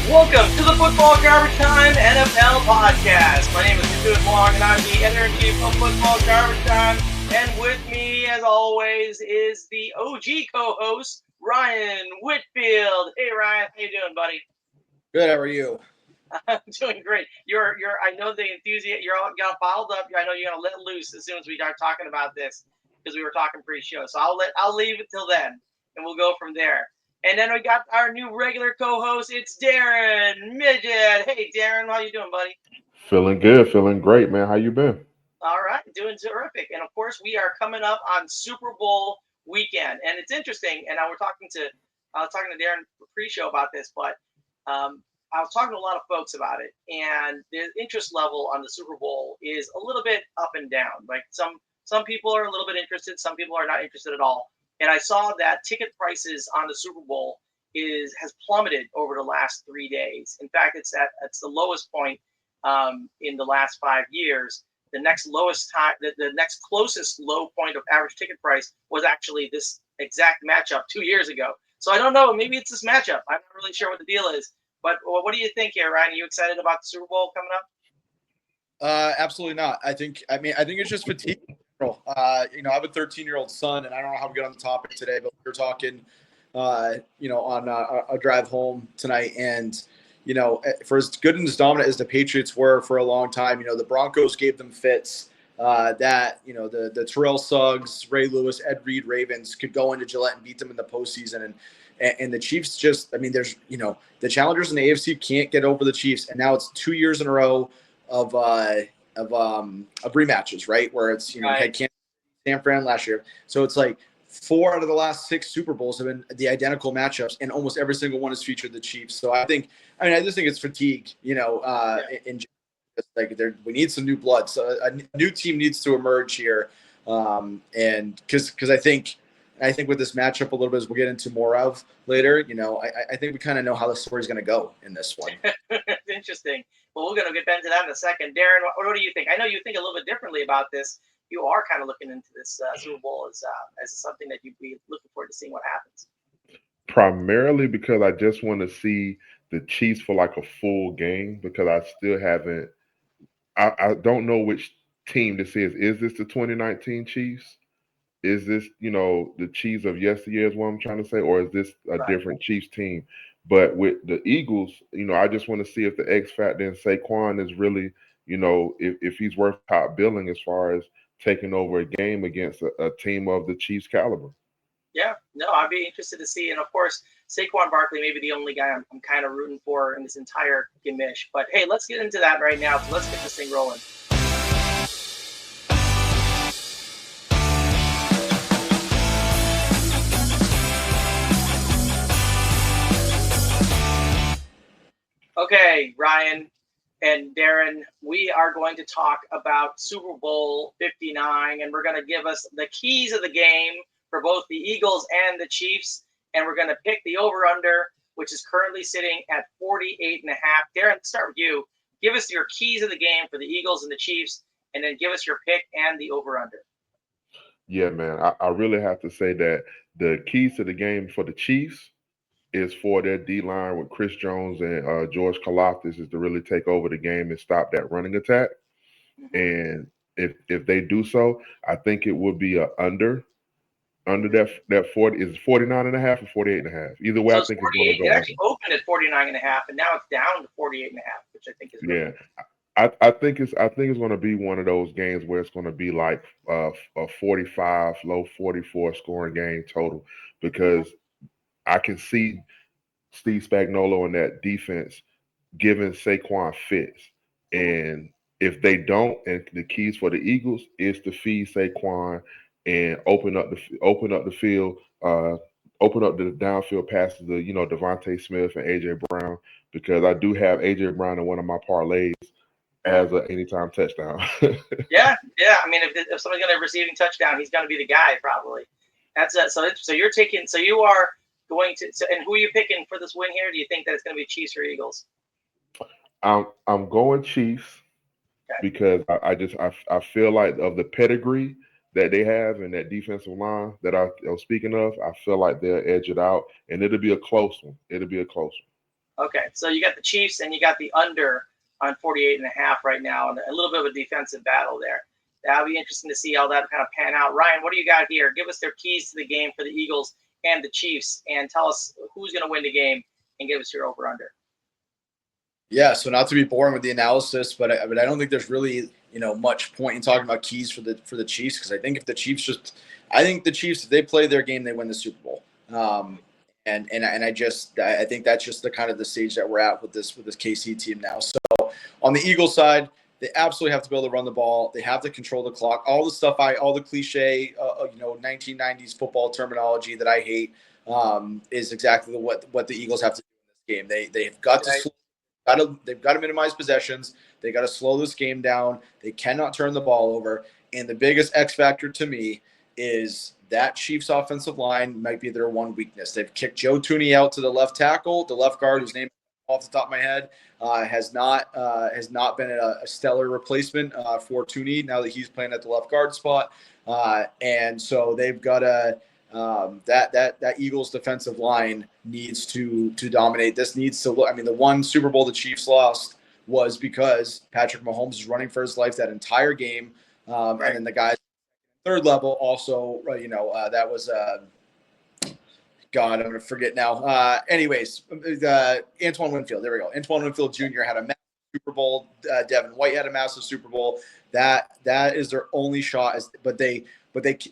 Welcome to the Football Garbage Time NFL Podcast. My name is Kung Wong, and I'm the editor-in-chief of Football Garbage Time. And with me, as always, is the OG co-host, Ryan Whitfield. Hey, Ryan, how you doing, buddy? Good. How are you? I'm doing great. You're. I know the enthusiasm. You're all got fouled up. I know you're gonna let loose as soon as we start talking about this because we were talking pre-show. So I'll leave it till then, and we'll go from there. And then we got our new regular co-host. It's Darrin, Midgett. Hey, Darrin, how you doing, buddy? Feeling good, feeling great, man. How you been? All right, doing terrific. And of course, we are coming up on Super Bowl weekend, and it's interesting. And I was talking to Darrin pre-show about this, but I was talking to a lot of folks about it, and the interest level on the Super Bowl is a little bit up and down. Like some people are a little bit interested, some people are not interested at all. And I saw that ticket prices on the Super Bowl has plummeted over the last 3 days. In fact, it's the lowest point in the last 5 years. The next lowest time, the next closest low point of average ticket price was actually this exact matchup 2 years ago. So I don't know. Maybe it's this matchup. I'm not really sure what the deal is. But what do you think here, Ryan? Are you excited about the Super Bowl coming up? Absolutely not. I think it's just fatigue. I have a 13-year-old son, and I don't know how we get on the topic today, but we were talking, on a drive home tonight, and for as good and as dominant as the Patriots were for a long time, the Broncos gave them fits. The Terrell Suggs, Ray Lewis, Ed Reed Ravens could go into Gillette and beat them in the postseason, and the Chiefs there's the challengers in the AFC can't get over the Chiefs, and now it's 2 years in a row of rematches, right? Where it's had San Fran last year, so it's like 4 out of the last 6 Super Bowls have been the identical matchups, and almost every single one has featured the Chiefs. So I just think it's fatigue, in like we need some new blood. So a new team needs to emerge here, and because I think with this matchup a little bit, as we'll get into more of later, I think we kind of know how the story's going to go in this one. Interesting. Well, we're going to get into that in a second. Darrin, what do you think? I know you think a little bit differently about this. You are kind of looking into this Super Bowl as something that you'd be looking forward to seeing what happens. Primarily because I just want to see the Chiefs for like a full game, because I still haven't. I don't know which team this is. Is this the 2019 Chiefs? Is this, the Chiefs of yesteryear is what I'm trying to say, or is this a different Chiefs team? But with the Eagles, I just want to see if the X factor in Saquon is really, if he's worth top billing as far as taking over a game against a team of the Chiefs caliber. Yeah, no, I'd be interested to see. And of course, Saquon Barkley may be the only guy I'm kind of rooting for in this entire gimish. But hey, let's get into that right now. So let's get this thing rolling. Okay, Ryan and Darrin, we are going to talk about Super Bowl 59, and we're going to give us the keys of the game for both the Eagles and the Chiefs, and we're going to pick the over-under, which is currently sitting at 48.5. Darrin, let's start with you. Give us your keys of the game for the Eagles and the Chiefs, and then give us your pick and the over-under. Yeah, man, I really have to say that the keys to the game for the Chiefs is for their D-line with Chris Jones and George Karlaftis is to really take over the game and stop that running attack. And if they do so, I think it would be a under that 40 is 49.5 or 48.5. Either way, so I think it's going to go. It actually opened at 49.5, and now it's down to 48.5, which I think is really good. I think it's going to be one of those games where it's going to be like a 45, low 44 scoring game total, because I can see Steve Spagnuolo and that defense giving Saquon fits. And if they don't, and the keys for the Eagles is to feed Saquon and open up the field, open up the downfield passes to Devontae Smith and AJ Brown, because I do have AJ Brown in one of my parlays as an anytime touchdown. Yeah. I mean, if somebody's going to receiving touchdown, he's going to be the guy probably. That's it. So you're taking. So you are going to. So, and who are you picking for this win here? Do you think that it's going to be Chiefs or Eagles? I'm going Chiefs, because I feel like of the pedigree that they have in that defensive line that I was speaking of, I feel like they'll edge it out, and it'll be a close one. Okay, so you got the Chiefs and you got the under on 48.5 right now, and a little bit of a defensive battle there. That'll be interesting to see how that kind of pan out. Ryan, what do you got here? Give us their keys to the game for the Eagles and the Chiefs, and tell us who's going to win the game, and give us your over/under. Yeah, so not to be boring with the analysis, but I don't think there's really much point in talking about keys for the Chiefs, because I think if the Chiefs if they play their game, they win the Super Bowl. And I think that's just the kind of the stage that we're at with this KC team now. So on the Eagles side, they absolutely have to be able to run the ball. They have to control the clock. All the cliche 1990s football terminology that I hate is exactly what the Eagles have to do in this game. They've got to slow. They've got to minimize possessions. They got to slow this game down. They cannot turn the ball over. And the biggest X factor to me is that Chiefs offensive line might be their one weakness. They've kicked Joe Thuney out to the left tackle. The left guard, whose name off the top of my head, has not been a stellar replacement for Thuney now that he's playing at the left guard spot. And so they've got to that Eagles defensive line needs to dominate. This needs to look. I mean, the one Super Bowl the Chiefs lost was because Patrick Mahomes is running for his life that entire game, and then the guys third level also. That was God, I'm going to forget now. Anyways, Antoine Winfield. There we go. Antoine Winfield Jr. had a massive Super Bowl. Devin White had a massive Super Bowl. That is their only shot. But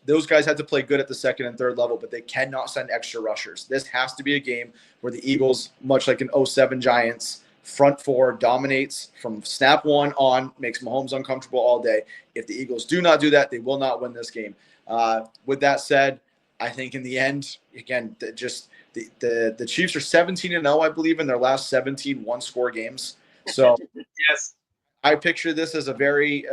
those guys had to play good at the second and third level, but they cannot send extra rushers. This has to be a game where the Eagles, much like an 07 Giants, front four dominates from snap one on, makes Mahomes uncomfortable all day. If the Eagles do not do that, they will not win this game. With that said, I think in the end, again, the Chiefs are 17-0, I believe, in their last 17 one-score games. So yes, I picture this as a very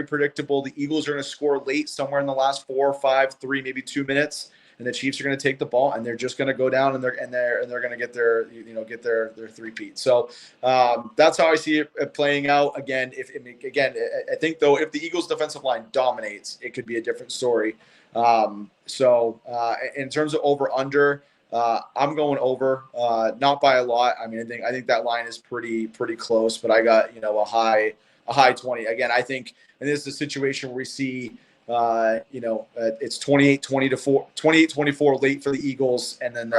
predictable. The Eagles are going to score late, somewhere in the last 4, 5, 3, maybe 2 minutes, and the Chiefs are going to take the ball and they're just going to go down and they're going to get their three-peat. So that's how I see it playing out. Again, I think though if the Eagles' defensive line dominates, it could be a different story. So in terms of over/under, I'm going over, not by a lot. I mean, I think that line is pretty close, but I got a high 20. Again, I think, and this is a situation where we see it's 28-24 late for the Eagles, and then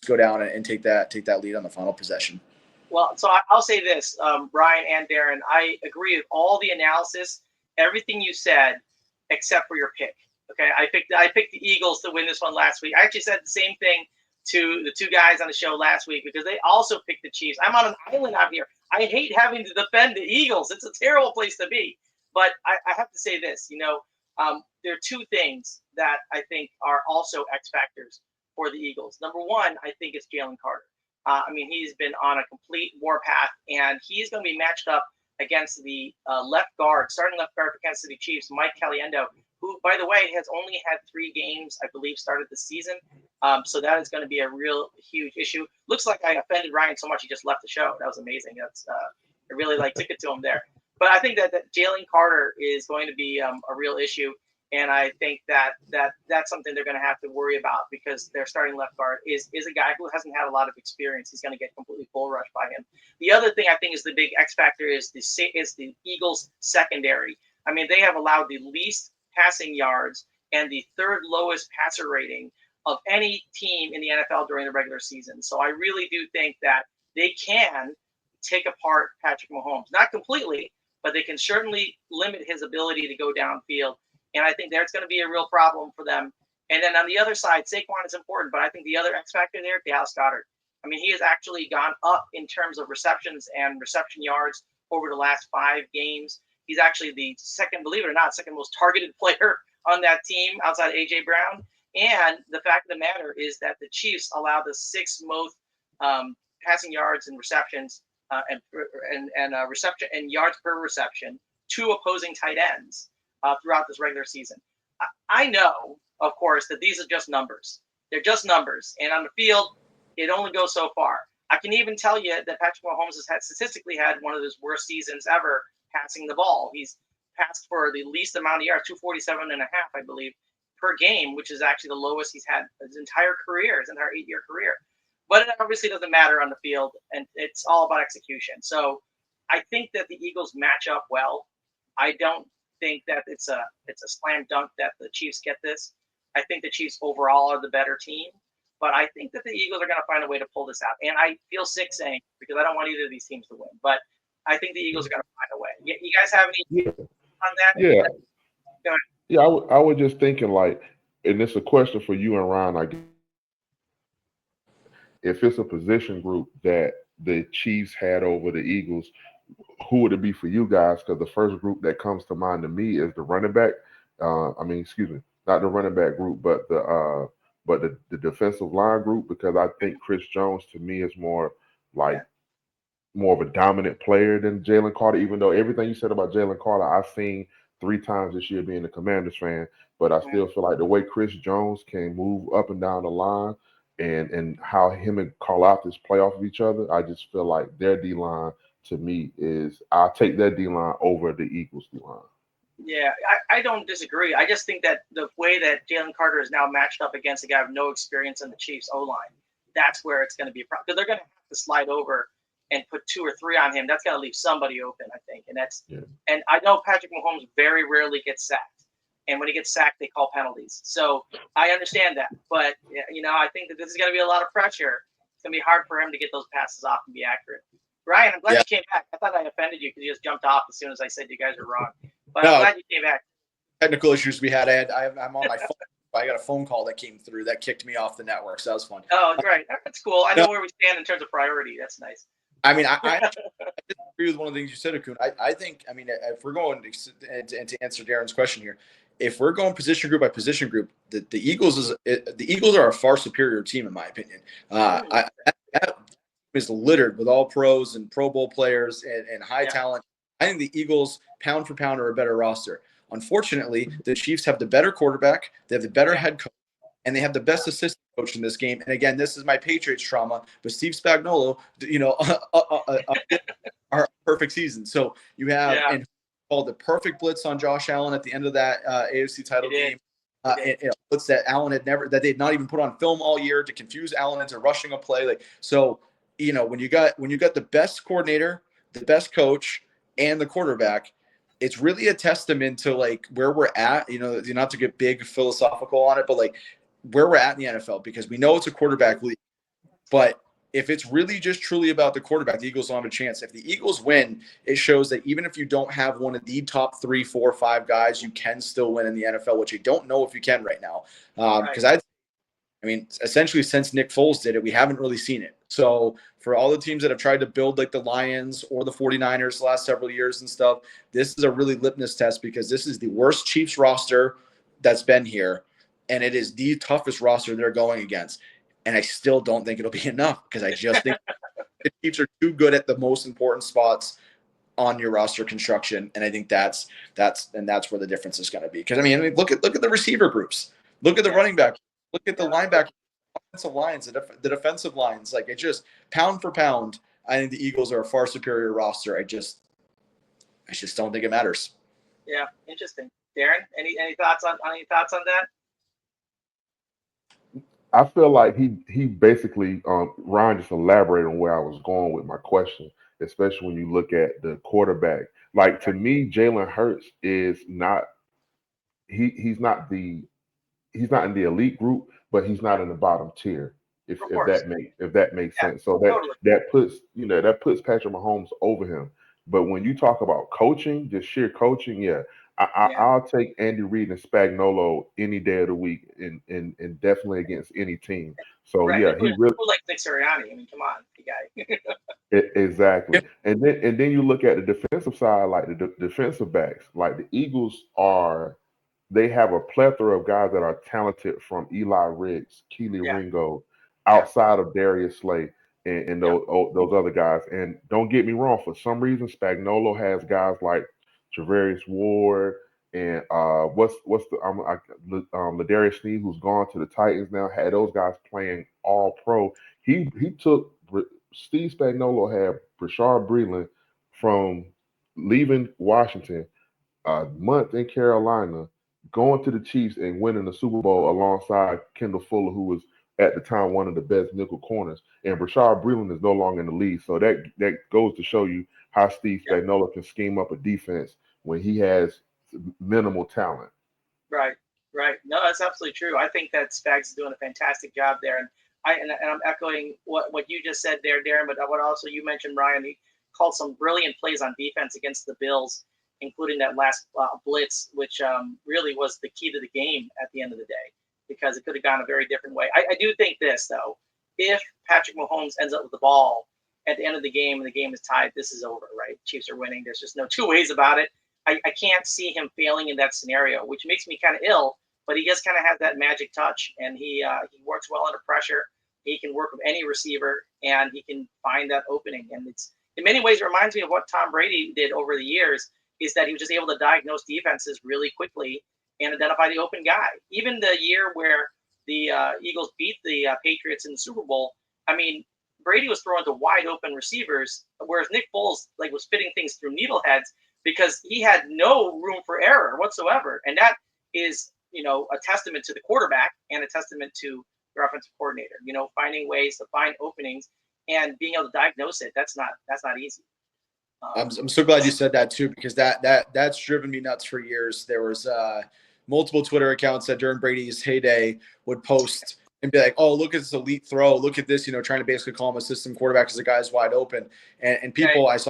go down and take that lead on the final possession. Well, so I'll say this, Ryan and Darrin, I agree with all the analysis, everything you said, except for your pick. Okay, I picked the Eagles to win this one last week. I actually said the same thing to the two guys on the show last week because they also picked the Chiefs. I'm on an island out here. I hate having to defend the Eagles. It's a terrible place to be. But I have to say this, there are two things that I think are also X factors for the Eagles. Number one, I think it's Jalen Carter. I mean, he's been on a complete warpath, and he's going to be matched up against the starting left guard for Kansas City Chiefs, Mike Caliendo, who, by the way, has only had 3 games, I believe, started this season. So that is going to be a real huge issue. Looks like I offended Ryan so much he just left the show. That was amazing. I really took it to him there. But I think that Jalen Carter is going to be a real issue, and I think that's something they're going to have to worry about because their starting left guard is a guy who hasn't had a lot of experience. He's going to get completely bull rushed by him. The other thing I think is the big X factor is the Eagles secondary. I mean, they have allowed the least passing yards and the third lowest passer rating of any team in the NFL during the regular season. So I really do think that they can take apart Patrick Mahomes. Not completely, but they can certainly limit his ability to go downfield. And I think there's going to be a real problem for them. And then on the other side, Saquon is important, but I think the other X factor there, Dallas Goedert. I mean, he has actually gone up in terms of receptions and reception yards over the last 5 games. He's actually the second, believe it or not, second most targeted player on that team outside of A.J. Brown. And the fact of the matter is that the Chiefs allow the 6th most passing yards and receptions and reception and yards per reception to opposing tight ends throughout this regular season. I know, of course, that these are just numbers. They're just numbers. And on the field, it only goes so far. I can even tell you that Patrick Mahomes has statistically had one of his worst seasons ever passing the ball. He's passed for the least amount of yards, 247.5, I believe, per game, which is actually the lowest he's had his entire 8-year career. But it obviously doesn't matter on the field, and it's all about execution. So I think that the Eagles match up well. I don't think that it's a slam dunk that the Chiefs get this. I think the Chiefs overall are the better team, but I think that the Eagles are going to find a way to pull this out. And I feel sick saying because I don't want either of these teams to win, but I think the Eagles are going to find a way. You guys have any on that? Yeah, yeah. I was just thinking like, and it's a question for you and Ryan. I guess if it's a position group that the Chiefs had over the Eagles, who would it be for you guys? Because the first group that comes to mind to me is the running back. Excuse me, not the running back group, but the defensive line group. Because I think Chris Jones to me is like more of a dominant player than Jalen Carter. Even though everything you said about Jalen Carter, I've seen 3 times this year being a Commanders fan, but I still feel like the way Chris Jones can move up and down the line and how him and Carl Aftis play off of each other, I just feel like their D line to me is I'll take their D line over the Eagles D line. Yeah, I don't disagree. I just think that the way that Jalen Carter is now matched up against a guy with no experience in the Chiefs O-line, that's where it's going to be a problem. Because they're going to have to slide over and put 2 or 3 on him. That's going to leave somebody open, I think. And I know Patrick Mahomes very rarely gets sacked. And when he gets sacked, they call penalties. So I understand that. But, I think that this is going to be a lot of pressure. It's going to be hard for him to get those passes off and be accurate. Ryan, I'm glad you came back. I thought I offended you because you just jumped off as soon as I said you guys are wrong. But no, I'm glad you came back. Technical issues we had. I'm on my phone. I got a phone call that came through that kicked me off the network, so that was fun. Oh, great. That's cool. I know where we stand in terms of priority. That's nice. I mean, I disagree with one of the things you said, Akun. I think, if we're going to answer Darren's question here, if we're going position group by position group, the Eagles are a far superior team in my opinion. That is littered with all pros and Pro Bowl players and high talent. I think the Eagles, pound for pound, are a better roster. Unfortunately, the Chiefs have the better quarterback, they have the better head coach, and they have the best assistant coach in this game. And again, this is my Patriots trauma, but Steve Spagnuolo, our perfect season. So you have and called the perfect blitz on Josh Allen at the end of that AFC title game. Blitz that Allen that they had not even put on film all year to confuse Allen into rushing a play. When you got the best coordinator, the best coach, and the quarterback, it's really a testament to where we're at. Not to get big philosophical on it, but where we're at in the NFL, because we know it's a quarterback league. But if it's really just truly about the quarterback, the Eagles don't have a chance. If the Eagles win, it shows that even if you don't have one of the top 3, 4, 5 guys, you can still win in the NFL, which I don't know if you can right now. Because essentially since Nick Foles did it, we haven't really seen it. So for all the teams that have tried to build like the Lions or the 49ers the last several years and stuff, this is a really litmus test because this is the worst Chiefs roster that's been here. And it is the toughest roster they're going against. And I still don't think it'll be enough because I just think the Chiefs are too good at the most important spots on your roster construction. And I think that's where the difference is going to be. Because look at the receiver groups. Look at the running back. Look at the linebacker, offensive lines, the defensive lines. It just pound for pound, I think the Eagles are a far superior roster. I just don't think it matters. Yeah, interesting. Darrin, any thoughts on that? I feel like he basically Ryan just elaborated on where I was going with my question, especially when you look at the quarterback. To me, Jalen Hurts is not he's not in the elite group, but he's not in the bottom tier. If that makes sense. So that puts Patrick Mahomes over him. But when you talk about coaching, just sheer coaching, I'll take Andy Reid and Spagnuolo any day of the week, and definitely against any team. So he really like Nick Sirianni. Come on, you guy. Exactly. And then you look at the defensive side, the defensive backs, the Eagles they have a plethora of guys that are talented, from Eli Ricks, Keely Ringo, outside of Darius Slay and those other guys. And don't get me wrong, for some reason Spagnuolo has guys like Travarius Ward and Ladarius Sneed, who's gone to the Titans now, had those guys playing all pro. He took Steve Spagnuolo had Brashard Breeland from leaving Washington a month in Carolina, going to the Chiefs and winning the Super Bowl alongside Kendall Fuller, who was at the time one of the best nickel corners. And Rashad Breeland is no longer in the league, so that goes to show you how Steve Spagnuolo can scheme up a defense when he has minimal talent. Right, right. No, that's absolutely true. I think that Spags is doing a fantastic job there, and I'm echoing what you just said there, Darrin. But what also you mentioned, Ryan, he called some brilliant plays on defense against the Bills, including that last blitz, which really was the key to the game at the end of the day, because it could have gone a very different way. I do think this though, if Patrick Mahomes ends up with the ball at the end of the game and the game is tied, this is over, right? Chiefs are winning. There's just no two ways about it. I can't see him failing in that scenario, which makes me kind of ill. But he just kind of has that magic touch, and he works well under pressure. He can work with any receiver, and he can find that opening. And it's in many ways it reminds me of what Tom Brady did over the years. Is that he was just able to diagnose defenses really quickly and identify the open guy. Even the year where the Eagles beat the Patriots in the Super Bowl, I mean, Brady was throwing to wide open receivers, whereas Nick Foles was fitting things through needleheads, because he had no room for error whatsoever. And that is, a testament to the quarterback and a testament to your offensive coordinator, finding ways to find openings and being able to diagnose it. That's not easy. I'm so glad you said that too, because that's driven me nuts for years. There was multiple Twitter accounts that during Brady's heyday would post and be like, "Oh, look at this elite throw. Look at this," trying to basically call him a system quarterback because the guy's wide open. And people, I saw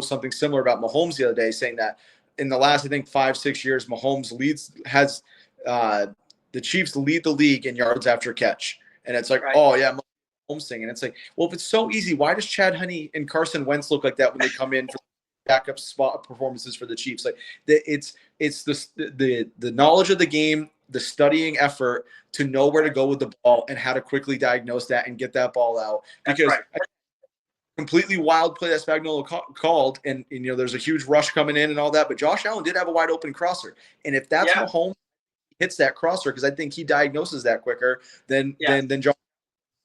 something similar about Mahomes the other day, saying that in the last, I think 5-6 years, Mahomes has the Chiefs lead the league in yards after catch. And it's like, oh yeah, Mahomes thing. And it's like, well, if it's so easy, why does Chad Henne and Carson Wentz look like that when they come in for backup spot performances for the Chiefs? Like it's the knowledge of the game, the studying effort to know where to go with the ball and how to quickly diagnose that and get that ball out. Because completely wild play that Spagnuolo called, and there's a huge rush coming in and all that, but Josh Allen did have a wide open crosser, and if that's Mahomes hits that crosser, because I think he diagnoses that quicker than Josh.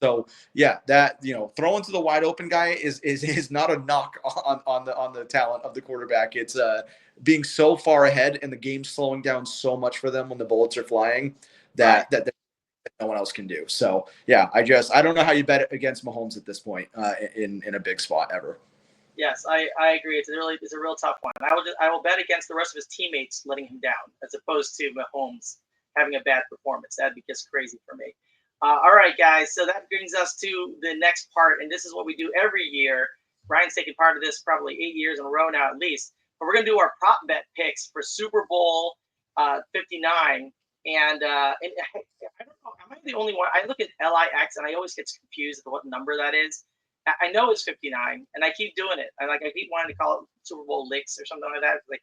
So that throwing to the wide open guy is not a knock on the talent of the quarterback. It's being so far ahead and the game slowing down so much for them when the bullets are flying that no one else can do. So I don't know how you bet against Mahomes at this point in a big spot ever. Yes, I agree. It's a real tough one. I will bet against the rest of his teammates letting him down, as opposed to Mahomes having a bad performance. That'd be just crazy for me. All right, guys. So that brings us to the next part, and this is what we do every year. Ryan's taken part of this probably 8 years in a row now, at least. But we're gonna do our prop bet picks for Super Bowl 59. And I don't know, am I the only one? I look at LIX and I always get confused with what number that is. I know it's 59, and I keep doing it. I keep wanting to call it Super Bowl LIX or something like that. I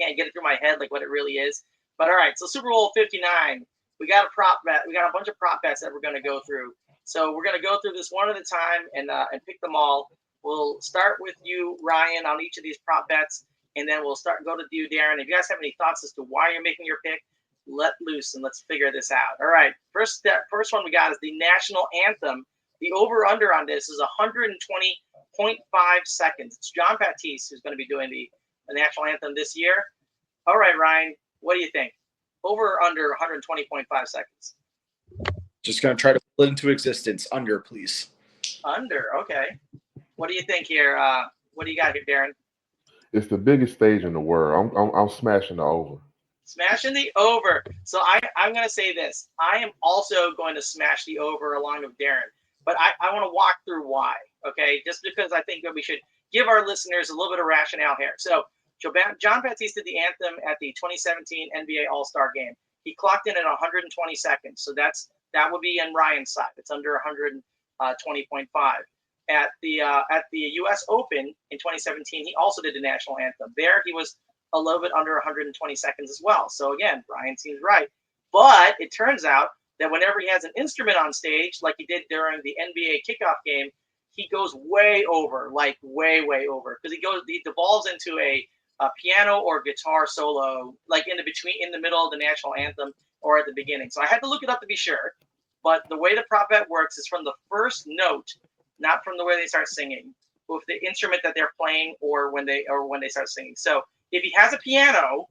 can't get it through my head like what it really is. But all right, so Super Bowl 59, we got a prop bet. We got a bunch of prop bets that we're going to go through. So we're going to go through this one at a time and pick them all. We'll start with you, Ryan, on each of these prop bets, and then we'll go to you, Darrin. If you guys have any thoughts as to why you're making your pick, let loose and let's figure this out. All right, first one we got is the national anthem. The over-under on this is 120.5 seconds. It's John Baptiste who's going to be doing the national anthem this year. All right, Ryan, what do you think? Over or under 120.5 seconds? Just going to try to put it into existence. Under, please. Under, okay. What do you think here? What do you got here, Darrin? It's the biggest stage in the world. I'm smashing the over. Smashing the over. So I'm going to say this. I am also going to smash the over along with Darrin. But I want to walk through why, okay? Just because I think that we should give our listeners a little bit of rationale here. So John Baptiste did the anthem at the 2017 NBA All-Star Game. He clocked in at 120 seconds. So that would be on Ryan's side. It's under 120.5. At the U.S. Open in 2017, he also did the national anthem. There, he was a little bit under 120 seconds as well. So again, Ryan seems right. But it turns out that whenever he has an instrument on stage, like he did during the NBA kickoff game, he goes way over, like way over, because he devolves into a piano or guitar solo, like in the middle of the national anthem or at the beginning. So I had to look it up to be sure. But the way the prop bet works is from the first note, not from the way they start singing, with the instrument that they're playing or when they start singing. So if he has a piano,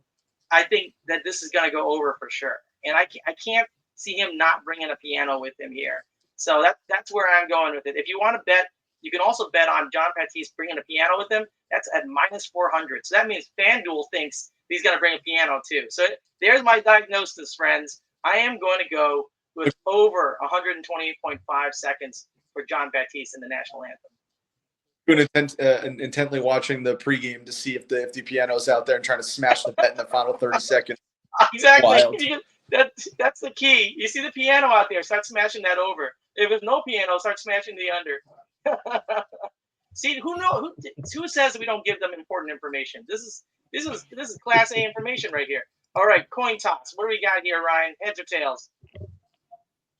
I think that this is going to go over for sure. And I can't see him not bringing a piano with him here. So that's where I'm going with it. If you want to bet, you can also bet on John Batiste bringing a piano with him. That's at -400. So that means FanDuel thinks he's going to bring a piano too. So there's my diagnosis, friends. I am going to go with over 128.5 seconds for John Batiste in the national anthem. Been intently watching the pregame to see if the piano's out there and trying to smash the bet in the final 30 seconds. Exactly. That's the key. You see the piano out there, start smashing that over. If there's no piano, start smashing the under. See, who says we don't give them important information? This is class A information right here. All right, coin toss. What do we got here, Ryan? Heads or tails?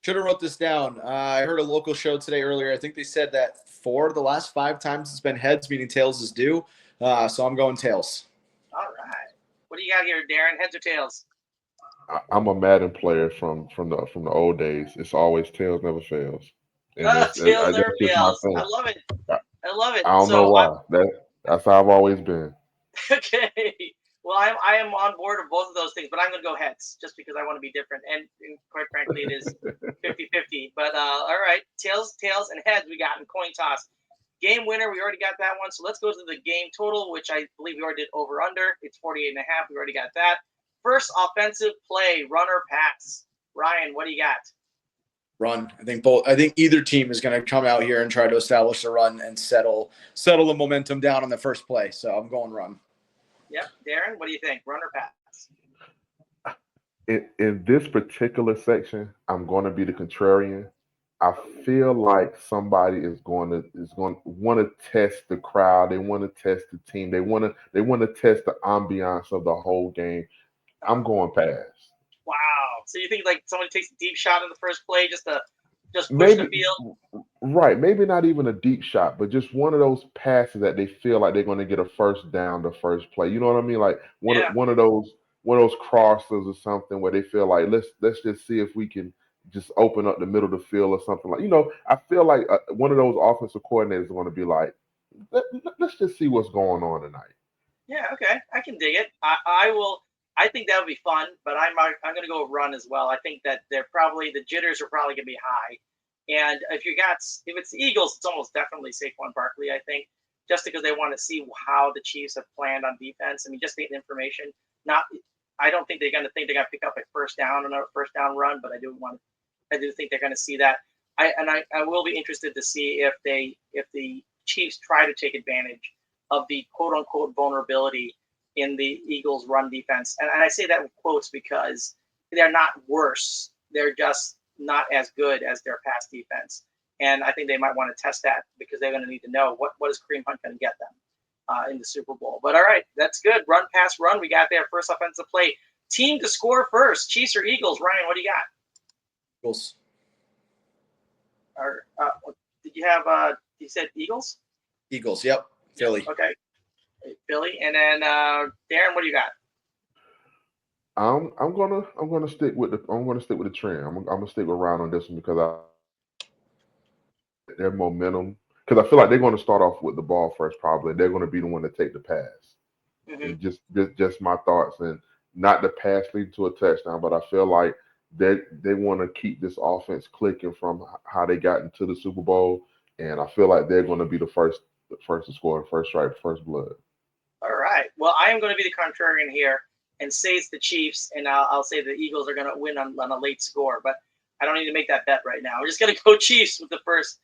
Should have wrote this down. I heard a local show today earlier. I think they said that 4 of the last 5 times it's been heads, meaning tails is due. So I'm going tails. All right. What do you got here, Darrin? Heads or tails? I'm a Madden player from the old days. It's always tails never fails. Tails never fails. I love it. I love it. I don't know why. That's how I've always been. Okay. Well, I am on board of both of those things, but I'm going to go heads just because I want to be different. And quite frankly, it is 50-50. But all right, tails, and heads we got in coin toss. Game winner, we already got that one. So let's go to the game total, which I believe we already did over under. It's 48.5. We already got that. First offensive play, run or pass. Ryan, what do you got? Run. I think either team is going to come out here and try to establish a run and settle the momentum down on the first play. So I'm going run. Yep. Darrin, what do you think? Run or pass? In this particular section, I'm going to be the contrarian. I feel like somebody is going to want to test the crowd. They want to test the team. They want to test the ambiance of the whole game. I'm going pass. Wow. So you think like somebody takes a deep shot in the first play just push the field? Right. Maybe not even a deep shot, but just one of those passes that they feel like they're going to get a first down the first play. You know what I mean? Like one of those crossers or something where they feel like let's just see if we can just open up the middle of the field or something like. I feel like one of those offensive coordinators is going to be like, let's just see what's going on tonight. Yeah. Okay. I can dig it. I think that would be fun, but I'm going to go run as well. I think that the jitters are probably going to be high, and if it's the Eagles, it's almost definitely Saquon Barkley. I think just because they want to see how the Chiefs have planned on defense. I mean, just the information. I don't think they're going to pick up a first down on a first down run, but I do think they're going to see that. I will be interested to see if the Chiefs try to take advantage of the quote unquote vulnerability in the Eagles' run defense. And I say that with quotes because they're not worse. They're just not as good as their pass defense. And I think they might want to test that because they're going to need to know what is Kareem Hunt going to get them in the Super Bowl. But all right, that's good. Run, pass, run. We got there. First offensive play. Team to score first. Chiefs or Eagles? Ryan, what do you got? Eagles. Or, did you have you said Eagles? Eagles, yep. Philly. Okay. Philly. And then Darrin, what do you got? I'm gonna stick with the trend. I'm gonna stick around on this one because their momentum. Because I feel like they're going to start off with the ball first, probably. They're going to be the one to take the pass. And just my thoughts, and not the pass leading to a touchdown, but I feel like they want to keep this offense clicking from how they got into the Super Bowl, and I feel like they're going to be the first to score, first strike, first blood. All right. Well, I am going to be the contrarian here and say it's the Chiefs, and I'll say the Eagles are going to win on a late score, but I don't need to make that bet right now. We're just going to go Chiefs with the first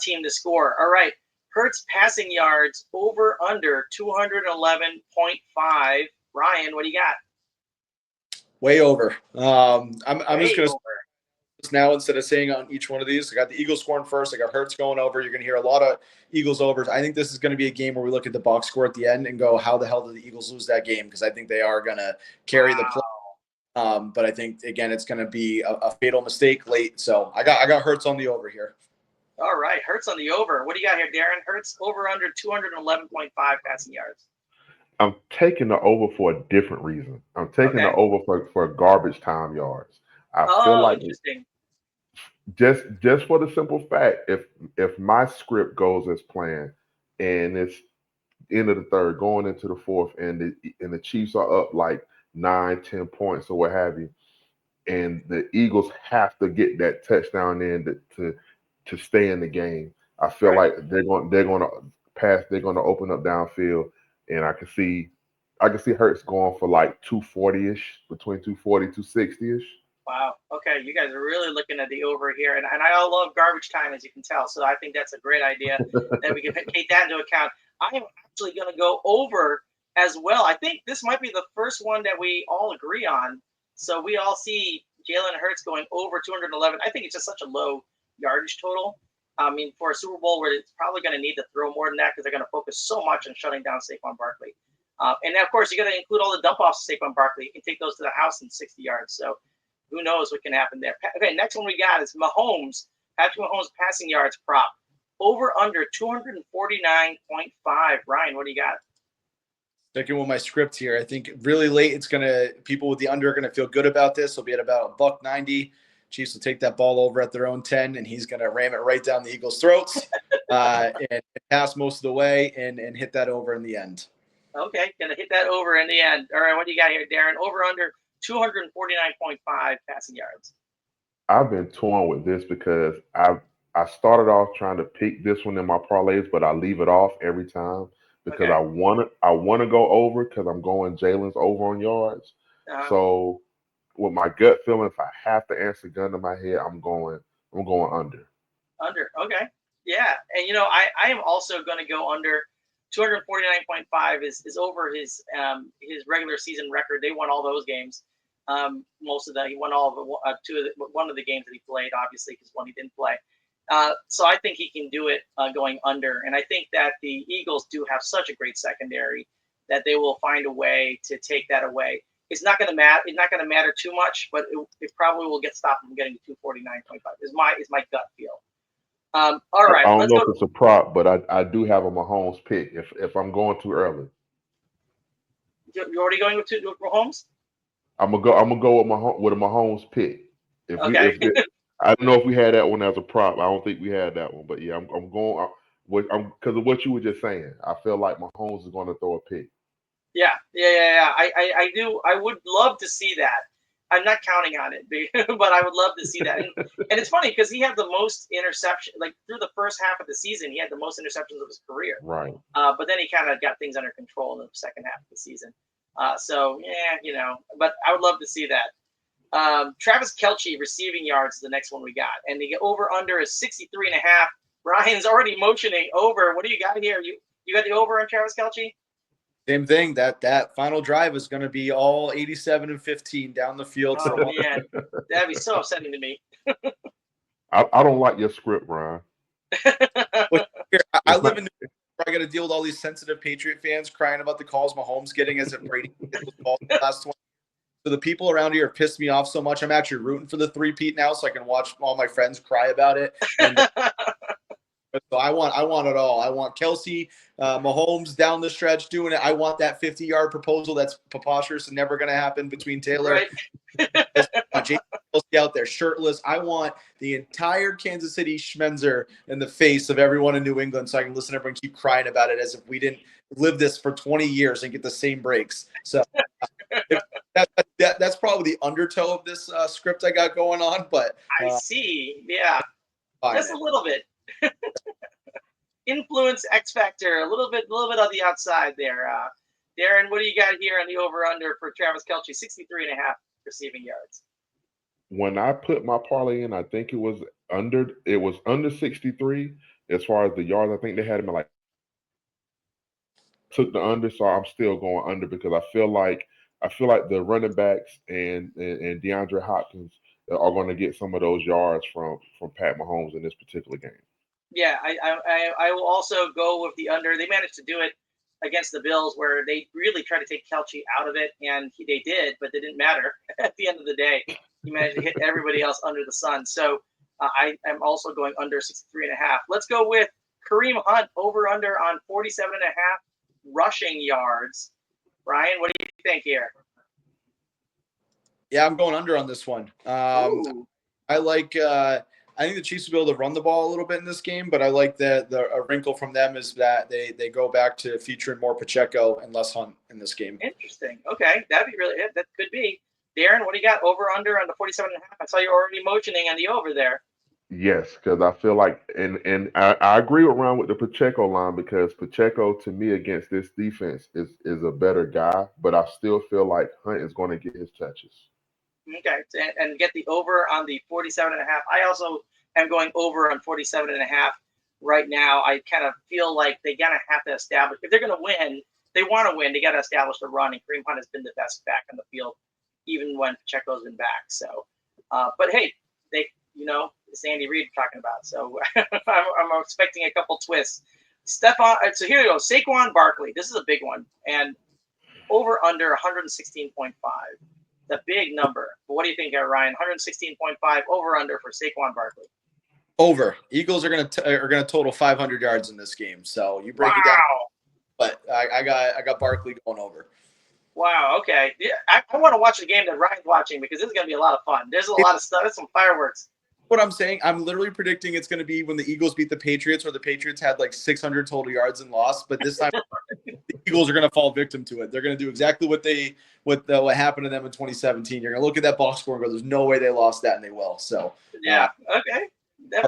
team to score. All right. Hurts passing yards over under 211.5. Ryan, what do you got? Way over. I'm just going to now instead of saying on each one of these. I got the Eagles scoring first. I got Hurts going over. You're going to hear a lot of Eagles overs. I think this is going to be a game where we look at the box score at the end and go, how the hell did the Eagles lose that game? Because I think they are going to carry the play. But I think, again, it's going to be a fatal mistake late. So I got Hurts on the over here. All right, Hurts on the over. What do you got here, Darrin? Hurts over under 211.5 passing yards. I'm taking the over for a different reason. I'm taking the over for garbage time yards. I feel like interesting. Just for the simple fact, if my script goes as planned and it's end of the third, going into the fourth, and the Chiefs are up like 9-10 points or what have you, and the Eagles have to get that touchdown in to stay in the game. I feel Right. like they're going to pass. They're going to open up downfield, and I can see Hurts going for like 240-ish, between 240 260-ish. Wow. Okay, you guys are really looking at the over here, and I all love garbage time, as you can tell. So I think that's a great idea that we can take that into account. I am actually going to go over as well. I think this might be the first one that we all agree on. So we all see Jalen Hurts going over 211. I think it's just such a low yardage total. I mean, for a Super Bowl where it's probably going to need to throw more than that because they're going to focus so much on shutting down Saquon Barkley. And then, of course, you got to include all the dump offs of Saquon Barkley. You can take those to the house in 60 yards. So who knows what can happen there. Okay, next one we got is Mahomes. Patrick Mahomes passing yards prop. Over under 249.5. Ryan, what do you got? Sticking with my script here, I think really late people with the under are gonna feel good about this. They'll be at about $1.90. Chiefs will take that ball over at their own 10, and he's gonna ram it right down the Eagles' throats and pass most of the way and hit that over in the end. Okay, gonna hit that over in the end. All right, what do you got here, Darrin? Over under 249.5 passing yards. I've been torn with this because I started off trying to pick this one in my parlays, but I leave it off every time because Okay. I want to go over because I'm going Jalen's over on yards. So with my gut feeling, if I have to answer gun to my head, I'm going under. Under. Okay. Yeah, and I am also going to go under. 249.5 is over his regular season record. They won all those games. Most of that, he won all of one of the games that he played, obviously, because one he didn't play. So I think he can do it going under. And I think that the Eagles do have such a great secondary that they will find a way to take that away. It's not going to matter. It's not going to matter too much, but it probably will get stopped from getting to 249.5. Is my gut feel. All right. I don't know if it's a prop, but I do have a Mahomes pick if I'm going too early. You're already going with Mahomes? I'm gonna go with a Mahomes pick. Okay. I don't know if we had that one as a prop. I don't think we had that one, but yeah, I'm going. Because of what you were just saying. I feel like Mahomes is going to throw a pick. Yeah. I do. I would love to see that. I'm not counting on it, but I would love to see that. And it's funny because he had the most interception, like through the first half of the season, he had the most interceptions of his career. Right. But then he kind of got things under control in the second half of the season. So yeah, but I would love to see that. Travis Kelce receiving yards is the next one we got, and the over under is 63.5. Brian's already motioning over. What do you got here? You got the over on Travis Kelce? Same thing. That final drive is going to be all 87 and 15 down the field. Oh man, that'd be so upsetting to me. I don't like your script, Brian. I live in New York. I got to deal with all these sensitive Patriot fans crying about the calls Mahomes getting as if Brady was called the last 20. So the people around here have pissed me off so much. I'm actually rooting for the three-peat now, so I can watch all my friends cry about it. And so I want it all. I want Kelce, Mahomes down the stretch doing it. I want that 50-yard proposal that's preposterous and never going to happen between Taylor and Jason Kelce out there shirtless. I want the entire Kansas City Schmenzer in the face of everyone in New England so I can listen to everyone keep crying about it as if we didn't live this for 20 years and get the same breaks. So that's probably the undertow of this script I got going on. But I see. Yeah, just a little bit. Influence X factor, a little bit on the outside there. Darrin, what do you got here on the over/under for Travis Kelce? 63.5 receiving yards. When I put my parlay in, I think it was under 63 as far as the yards. I think they had him at took the under, so I'm still going under because I feel like the running backs and DeAndre Hopkins are going to get some of those yards from Pat Mahomes in this particular game. Yeah, I will also go with the under. They managed to do it against the Bills where they really tried to take Kelce out of it, and they did, but it didn't matter. At the end of the day, he managed to hit everybody else under the sun. So I am also going under 63.5. Let's go with Kareem Hunt over/under on 47.5 rushing yards. Brian, what do you think here? Yeah, I'm going under on this one. I think the Chiefs will be able to run the ball a little bit in this game, but I like that a wrinkle from them is that they go back to featuring more Pacheco and less Hunt in this game. Interesting. Okay, that'd be that could be. Darrin, what do you got? Over under on the 47.5? I saw you already motioning on the over there. Yes, because I feel like, and I agree around with the Pacheco line because Pacheco to me against this defense is a better guy, but I still feel like Hunt is going to get his touches. Okay, and get the over on the 47.5. I also am going over on 47.5 right now. I kind of feel like they gotta have to establish if they're gonna win. They want to win. They got to establish the run, and Kareem Hunt has been the best back on the field, even when Pacheco's been back. So, but hey, it's Andy Reid talking about. So I'm expecting a couple twists. So here you go. Saquon Barkley. This is a big one, and over under 116.5. The big number. But what do you think, Ryan? 116.5 over under for Saquon Barkley. Over. Eagles are gonna total 500 yards in this game. So you break it down. But I got Barkley going over. Wow. Okay. Yeah, I want to watch the game that Ryan's watching because this is going to be a lot of fun. There's a lot of stuff. There's some fireworks. What I'm saying, I'm literally predicting it's going to be when the Eagles beat the Patriots, where the Patriots had like 600 total yards and lost. But this time, the Eagles are going to fall victim to it. They're going to do exactly what happened to them in 2017. You're going to look at that box score and go, "There's no way they lost that," and they will. So yeah. Okay. I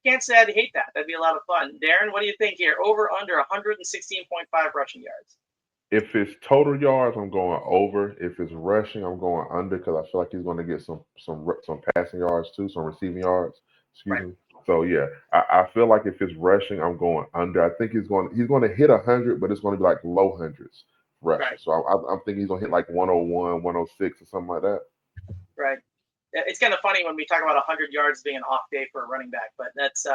can't say I'd hate that. That'd be a lot of fun. Darrin, what do you think here? Over under 116.5 rushing yards. If it's total yards, I'm going over. If it's rushing, I'm going under because I feel like he's going to get some passing yards too, some receiving yards. Excuse me. So yeah, I feel like if it's rushing, I'm going under. I think he's going to hit 100, but it's going to be like low hundreds rushing. Right. So I'm thinking he's going to hit like 101, 106 or something like that. Right. It's kind of funny when we talk about 100 yards being an off day for a running back, but that's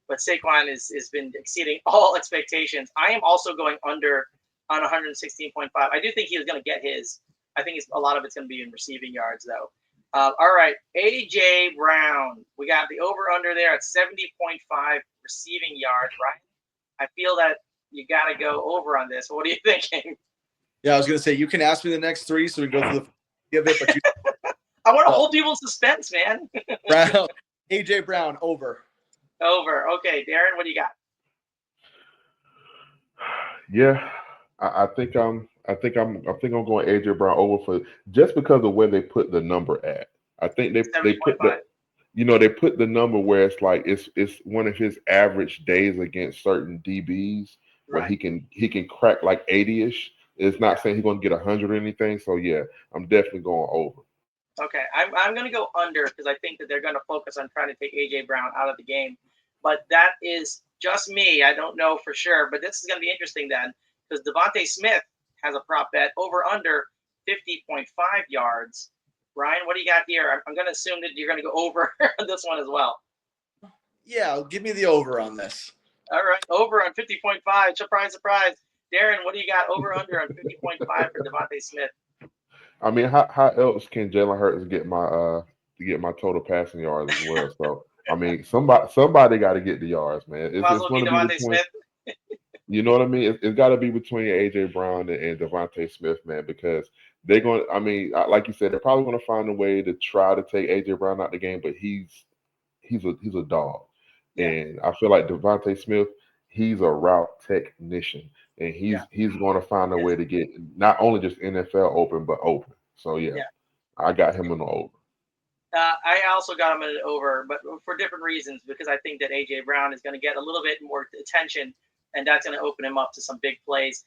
but Saquon has been exceeding all expectations. I am also going under on 116.5. I do think he was going to get his. I think a lot of it's going to be in receiving yards, though. All right, A.J. Brown. We got the over-under there at 70.5 receiving yards, right? I feel that you got to go over on this. What are you thinking? Yeah, I was going to say, you can ask me the next three so we can go through the of it, but I want to hold people in suspense, man. Brown, A.J. Brown, over. Over. Okay, Darrin, what do you got? Yeah. I think I'm going AJ Brown over for just because of where they put the number at. I think they put they put the number where it's like it's one of his average days against certain DBs where he can crack like 80-ish. It's not saying he's going to get 100 or anything. So yeah, I'm definitely going over. Okay, I'm going to go under because I think that they're going to focus on trying to take A.J. Brown out of the game. But that is just me. I don't know for sure. But this is going to be interesting then. Because Devontae Smith has a prop bet over under 50.5 yards. Ryan, what do you got here? I'm going to assume that you're going to go over on this one as well. Yeah, give me the over on this. All right, over on 50.5. Surprise, surprise. Darrin, what do you got over under on 50.5 for Devontae Smith? I mean, how else can Jalen Hurts get my total passing yards as well? So I mean, somebody got to get the yards, man. It's going to be between. Smith. You know what I mean? It's got to be between A.J. Brown and Devontae Smith, man, because they're going. I mean, like you said, they're probably going to find a way to try to take A.J. Brown out the game, but he's a dog, and I feel like Devontae Smith, he's a route technician, and he's going to find a way to get not only just NFL open but open. So yeah. I got him in the over. I also got him in an over, but for different reasons, because I think that A.J. Brown is going to get a little bit more attention. And that's going to open him up to some big plays.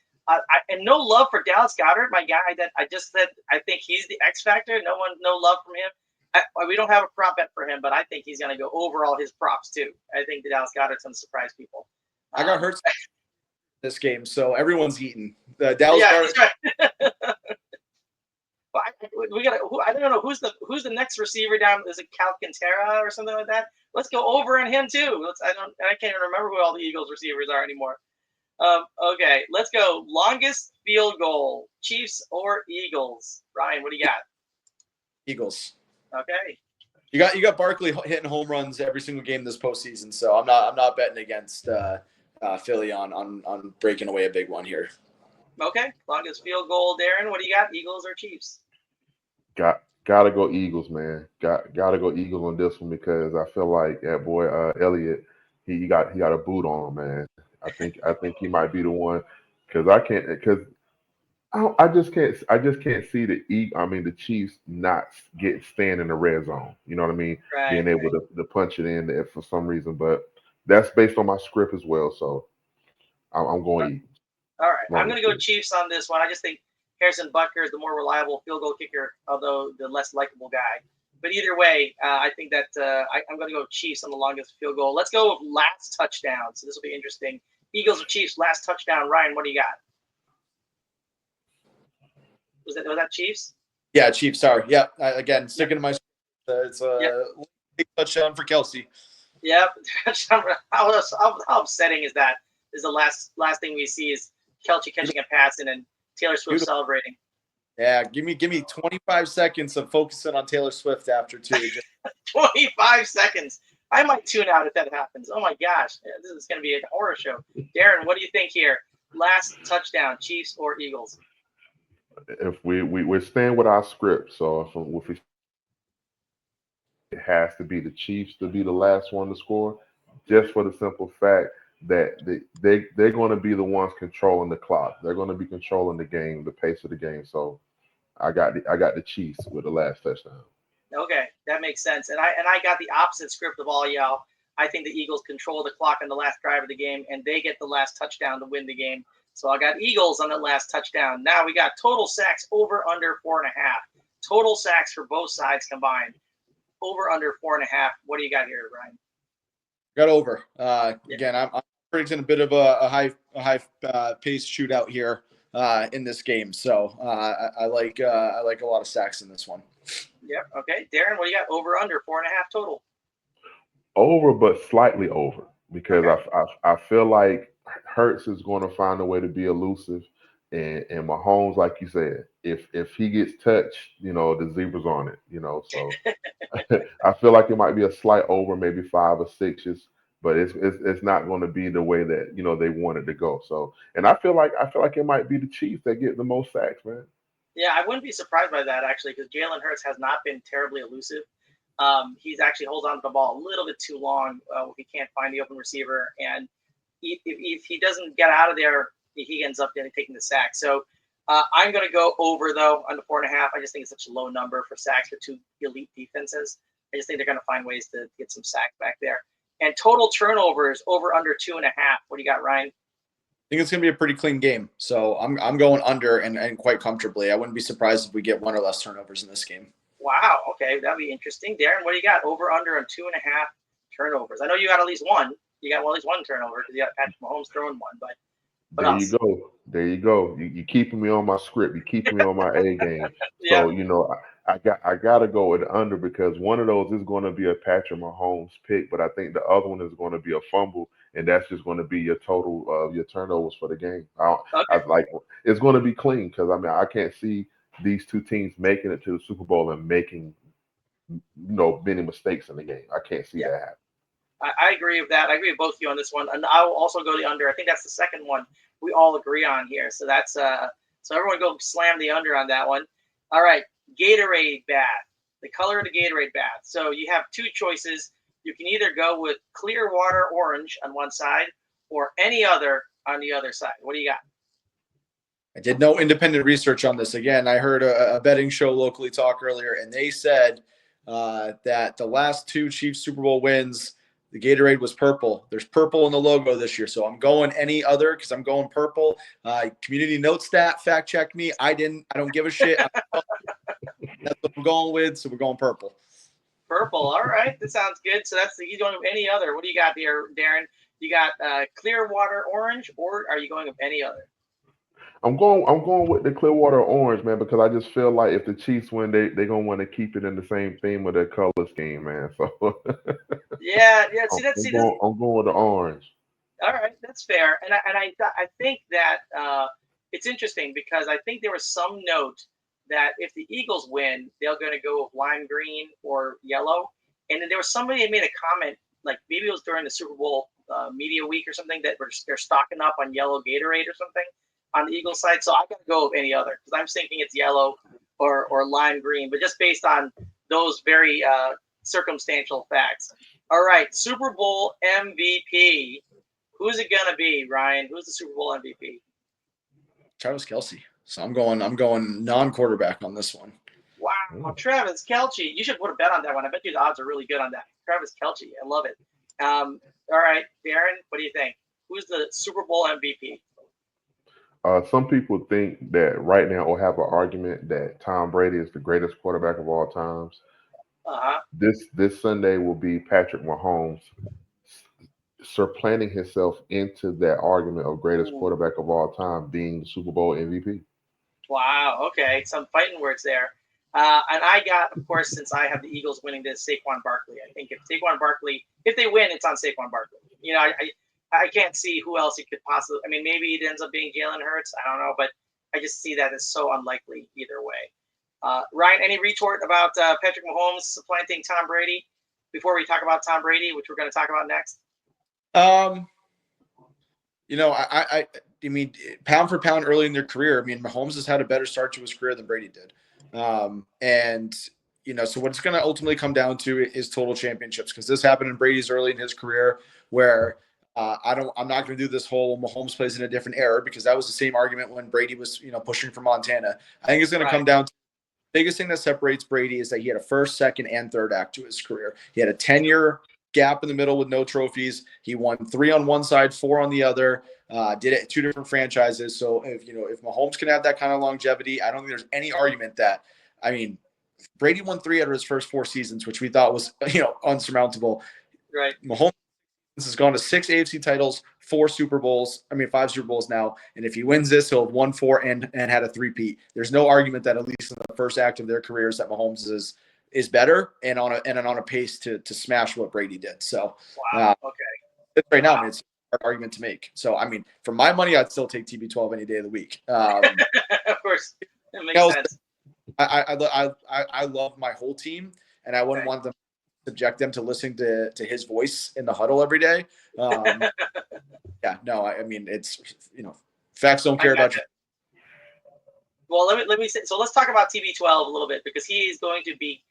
And no love for Dallas Goedert, my guy that I just said I think he's the X factor. No love from him. We don't have a prop bet for him, but I think he's going to go over all his props too. I think that Dallas Goedert's going to surprise people. I got hurt this game, so everyone's eating. Dallas Goedert. Right. We got. I don't know who's the next receiver down. Is it Alcantara or something like that? Let's go over on him too. I can't even remember who all the Eagles receivers are anymore. Okay, let's go. Longest field goal, Chiefs or Eagles? Ryan, what do you got? Eagles. Okay. You got Barkley hitting home runs every single game this postseason, so I'm not betting against Philly on breaking away a big one here. Okay, longest field goal, Darrin. What do you got? Eagles or Chiefs? Gotta go Eagles, man. Gotta go Eagles on this one because I feel like that boy Elliott, he got a boot on him, man. I think he might be the one because I just can't. I just can't see the Chiefs not staying in the red zone. You know what I mean? Right. Being able to punch it in there for some reason, but that's based on my script as well. So I'm going Eagles. All right. I'm Going going to go Chiefs. Chiefs on this one. I just think Harrison Butker is the more reliable field goal kicker, although the less likable guy. But either way, I think that I'm going to go Chiefs on the longest field goal. Let's go with last touchdown. So this will be interesting. Eagles or Chiefs, last touchdown. Ryan, what do you got? Was that Chiefs? Yeah, Chiefs. Sorry. Yeah. Again, sticking to my. It's a big touchdown for Kelsey. Yep. How upsetting is that? Is the last thing we see is Kelsey catching a pass and then Taylor Swift celebrating. Yeah, give me 25 seconds of focusing on Taylor Swift after two. 25 seconds. I might tune out if that happens. Oh my gosh, this is going to be a horror show. Darrin, what do you think here? Last touchdown, Chiefs or Eagles? If we're staying with our script, so if it has to be the Chiefs to be the last one to score, just for the simple fact that they're going to be the ones controlling the clock. They're going to be controlling the game, the pace of the game. So I got the Chiefs with the last touchdown. Okay, that makes sense. And I got the opposite script of all y'all. I think the Eagles control the clock on the last drive of the game, and they get the last touchdown to win the game. So I got Eagles on the last touchdown. Now we got total sacks over under 4.5. Total sacks for both sides combined. Over under 4.5. What do you got here, Ryan? Got over. Again, I'm predicting a bit of a high pace shootout here in this game. So I like a lot of sacks in this one. Yep. Okay, Darrin, what do you got? Over under 4.5 total. Over, but slightly over, because I feel like Hurts is going to find a way to be elusive, and Mahomes, like you said, if he gets touched, the zebra's on it, So I feel like it might be a slight over, maybe 5 or 6s, but it's not going to be the way that they want it to go. So, and I feel like it might be the Chiefs that get the most sacks, man. Yeah, I wouldn't be surprised by that actually, because Jalen Hurts has not been terribly elusive. He's actually holds on to the ball a little bit too long if he can't find the open receiver, and if he doesn't get out of there, he ends up taking the sack. So I'm going to go over though on the 4.5. I just think it's such a low number for sacks for two elite defenses. I just think they're going to find ways to get some sacks back there. And total turnovers over under 2.5. What do you got, Ryan? I think it's going to be a pretty clean game. So I'm going under and quite comfortably. I wouldn't be surprised if we get 1 or less turnovers in this game. Wow. Okay, that'd be interesting. Darrin, what do you got? Over under on 2.5 turnovers. I know you got at least one. You got at least one turnover because you got Patrick Mahomes throwing one, but There you go. You're keeping me on my script. You're keeping me on my A game. So I got to go with under, because one of those is going to be a Patrick Mahomes pick, but I think the other one is going to be a fumble, and that's just going to be your total of your turnovers for the game. It's going to be clean, because I can't see these two teams making it to the Super Bowl and making many mistakes in the game. I can't see that happen. I agree with that. I agree with both of you on this one, and I will also go the under. I think that's the second one we all agree on here. So that's so everyone go slam the under on that one. All right, Gatorade bath, the color of the Gatorade bath. So you have two choices. You can either go with clear water orange on one side or any other on the other side. What do you got? I did no independent research on this. Again, I heard a betting show locally talk earlier, and they said that the last 2 Chiefs Super Bowl wins, the Gatorade was purple. There's purple in the logo this year, so I'm going any other because I'm going purple. Community note stat fact check me. I don't give a shit. That's what I'm going with, so we're going purple. Purple. All right, that sounds good. So you going with any other? What do you got there, Darrin? You got clear water orange, or are you going with any other? I'm going with the Clearwater Orange, man, because I just feel like if the Chiefs win, they're gonna want to keep it in the same theme of their color scheme, man. So yeah. I'm going with the orange. All right, that's fair, and I think that it's interesting because I think there was some note that if the Eagles win, they're going to go with lime green or yellow, and then there was somebody that made a comment, like maybe it was during the Super Bowl media week or something, that they're stocking up on yellow Gatorade or something on the Eagles side. So I got to go with any other because I'm thinking it's yellow or lime green, but just based on those very circumstantial facts. All right, Super Bowl MVP. Who's it going to be, Ryan? Who's the Super Bowl MVP? Travis Kelce. So I'm going non-quarterback on this one. Wow, Travis Kelce. You should put a bet on that one. I bet you the odds are really good on that. Travis Kelce. I love it. All right, Darrin, what do you think? Who's the Super Bowl MVP? Some people think that right now, or have an argument that Tom Brady is the greatest quarterback of all times. Uh-huh. This Sunday will be Patrick Mahomes supplanting himself into that argument of greatest quarterback of all time, being the Super Bowl MVP. Wow. Okay, some fighting words there. And I got, of course, since I have the Eagles winning this, Saquon Barkley. I think if Saquon Barkley, if they win, it's on Saquon Barkley. You know, I can't see who else it could possibly. I mean, maybe it ends up being Jalen Hurts. I don't know, but I just see that as so unlikely either way. Ryan, any retort about Patrick Mahomes supplanting Tom Brady before we talk about Tom Brady, which we're going to talk about next? You know, I mean, pound for pound early in their career, I mean, Mahomes has had a better start to his career than Brady did. And, you know, so what it's going to ultimately come down to is total championships, because this happened in Brady's early in his career where I'm not going to do this whole Mahomes plays in a different era, because that was the same argument when Brady was, you know, pushing for Montana. I think it's going to come down to the biggest thing that separates Brady is that he had a first, second, and third act to his career. He had a 10-year gap in the middle with no trophies. He won 3 on one side, 4 on the other. Did it at 2 different franchises. So if Mahomes can have that kind of longevity, I don't think there's any argument that. I mean, Brady won 3 out of his first 4 seasons, which we thought was, you know, unsurmountable. Right. Mahomes has gone to 6 AFC titles, 4 Super Bowls. I mean, 5 Super Bowls now. And if he wins this, he'll have won 4 and had a three-peat. There's no argument that at least in the first act of their careers that Mahomes is better and on a pace to smash what Brady did. So, Okay. Right now, I mean, it's an argument to make. So, I mean, for my money, I'd still take TB12 any day of the week. Of course, it makes sense. I love my whole team, and I wouldn't want them to subject them to listening to his voice in the huddle every day. Yeah, no, I mean, it's, you know, facts don't care about you. Well, let me say, so let's talk about TB12 a little bit, because he is going to be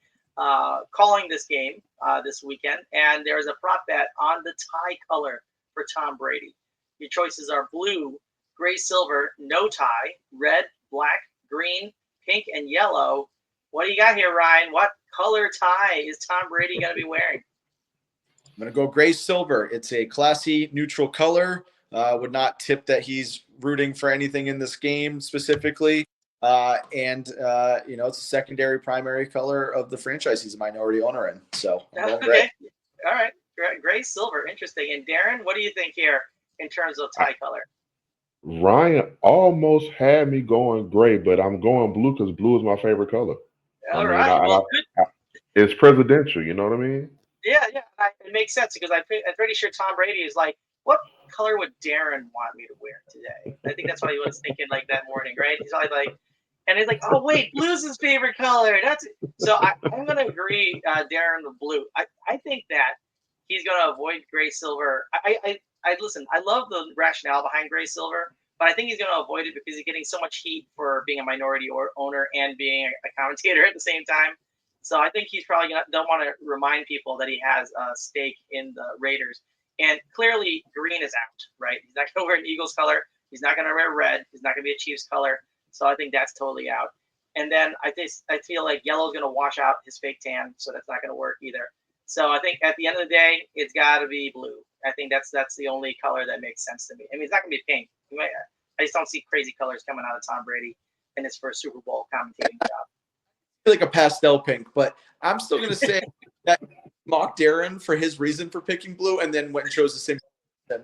calling this game this weekend, and there is a prop bet on the tie color for Tom Brady. Your choices are blue, gray, silver, no tie, red, black, green, pink, and yellow. What do you got here, Ryan? What color tie is Tom Brady going to be wearing? I'm going to go gray silver. It's a classy, neutral color. Would not tip that he's rooting for anything in this game specifically. And you know, it's a secondary, primary color of the franchise he's a minority owner in. So, okay. All right. Gray, silver. Interesting. And Darrin, what do you think here in terms of tie color? Ryan almost had me going gray, but I'm going blue because blue is my favorite color. All right. It's presidential. You know what I mean? Yeah. It makes sense, because I'm pretty sure Tom Brady is like, what color would Darrin want me to wear today? I think that's what he was thinking like that morning, right? He's always like, and he's like, oh wait, blue's his favorite color. So I'm gonna agree, Darrin, with blue. I think that he's gonna avoid gray silver. I listen. I love the rationale behind gray silver, but I think he's gonna avoid it because he's getting so much heat for being a minority owner and being a commentator at the same time. So I think he's probably don't want to remind people that he has a stake in the Raiders. And clearly, green is out, right? He's not going to wear an Eagles color. He's not going to wear red. He's not going to be a Chiefs color. So I think that's totally out. And then I feel like yellow is going to wash out his fake tan, so that's not going to work either. So I think at the end of the day, it's got to be blue. I think that's the only color that makes sense to me. I mean, it's not going to be pink. I just don't see crazy colors coming out of Tom Brady in his first Super Bowl commentating job. Like a pastel pink, but I'm still going to say that mock Darrin for his reason for picking blue, and then went and chose the same.